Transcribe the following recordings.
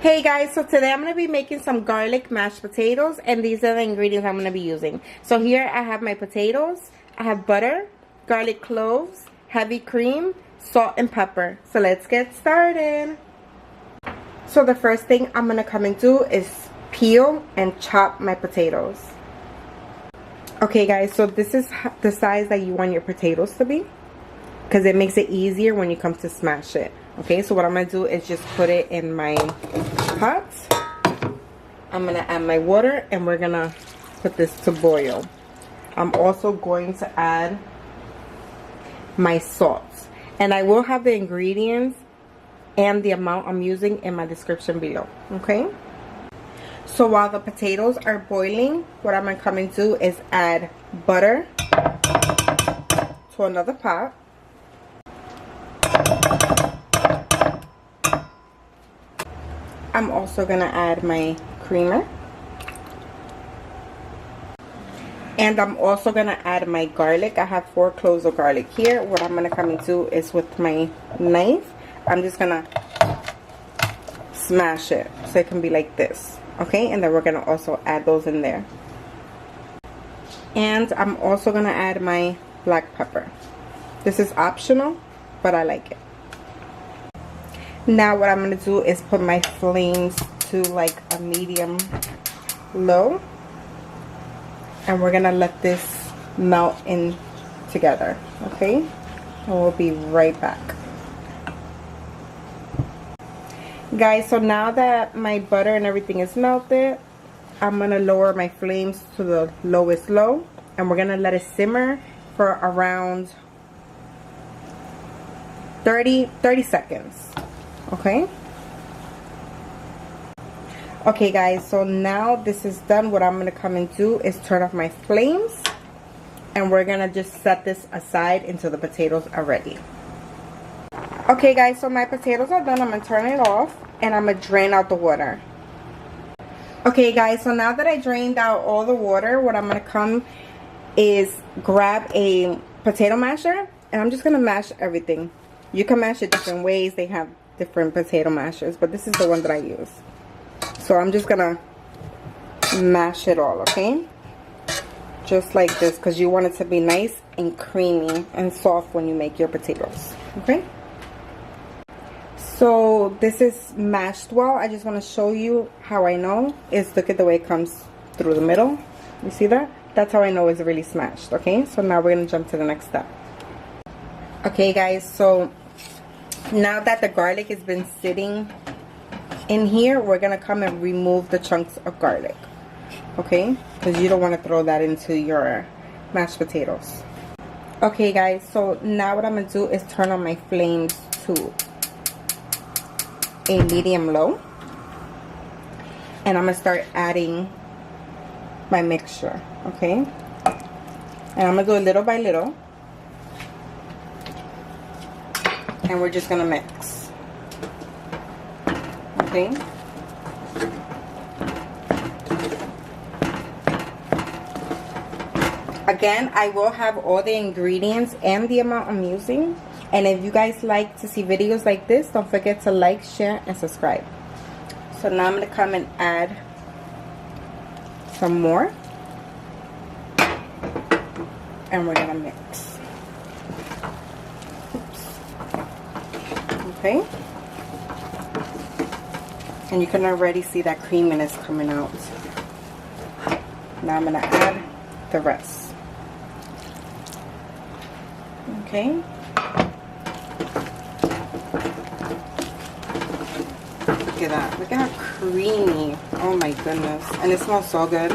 Hey guys, so today I'm going to be making some garlic mashed potatoes, and these are the ingredients I'm going to be using. So here I have my potatoes, I have butter, garlic cloves, heavy cream, salt and pepper. So let's get started. So the first thing I'm going to come and do is peel and chop my potatoes. Okay guys, so this is the size that you want your potatoes to be, because it makes it easier when you come to smash it. Okay, so what I'm going to do is just put it in my pot. I'm going to add my water and we're going to put this to boil. I'm also going to add my salt. And I will have the ingredients and the amount I'm using in my description below. Okay? So while the potatoes are boiling, what I'm going to come and do is add butter to another pot. I'm also going to add my creamer. And I'm also going to add my garlic. I have 4 cloves of garlic here. What I'm going to come and do is with my knife, I'm just going to smash it so it can be like this. Okay, and then we're going to also add those in there. And I'm also going to add my black pepper. This is optional, but I like it. Now what I'm going to do is put my flames to like a medium low. And we're going to let this melt in together. Okay? And we'll be right back. Guys, so now that my butter and everything is melted, I'm going to lower my flames to the lowest low. And we're going to let it simmer for around 30 seconds. Okay guys, so now this is done. What I'm going to come and do is turn off my flames, and we're going to just set this aside until the potatoes are ready. Okay guys, so my potatoes are done. I'm going to turn it off and I'm going to drain out the water. Okay guys, so now that I drained out all the water, what I'm going to come is grab a potato masher, and I'm just going to mash everything. You can mash it different ways. They have different potato mashers, but this is the one that I use. So I'm just gonna mash it all, okay? Just like this, because you want it to be nice and creamy and soft when you make your potatoes, okay? So this is mashed well. I just want to show you how I know is, look at the way it comes through the middle. You see that? That's how I know it's really smashed, okay? So now we're gonna jump to the next step. Okay guys, so now that the garlic has been sitting in here, we're going to come and remove the chunks of garlic. Okay? Because you don't want to throw that into your mashed potatoes. Okay guys, so now what I'm going to do is turn on my flames to a medium low. And I'm going to start adding my mixture. Okay? And I'm going to do it little by little. And we're just gonna mix. Okay. Again, I will have all the ingredients and the amount I'm using. And if you guys like to see videos like this, don't forget to like, share, and subscribe. So now I'm gonna come and add some more. And we're gonna mix. Okay, and you can already see that creaminess coming out. Now I'm going to add the rest. Okay, look at that. Look at how creamy. Oh my goodness. And it smells so good.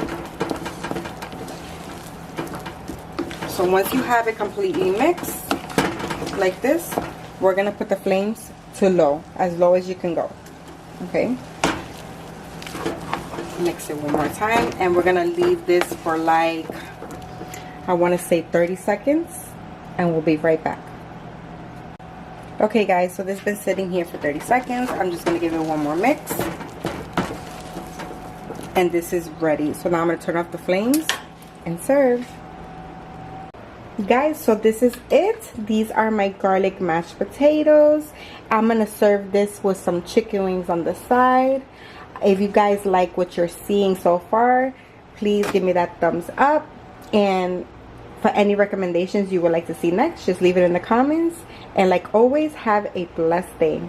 So once you have it completely mixed like this, we're going to put the flames to low as you can go. Okay, mix it one more time, and we're going to leave this for like, I want to say 30 seconds, and we'll be right back. Okay guys, so this has been sitting here for 30 seconds. I'm just going to give it one more mix, and this is ready. So now I'm going to turn off the flames and serve. Guys, so this is it. These are my garlic mashed potatoes. I'm gonna serve this with some chicken wings on the side. If you guys like what you're seeing so far, please give me that thumbs up. And for any recommendations you would like to see next, just leave it in the comments. And like always, have a blessed day.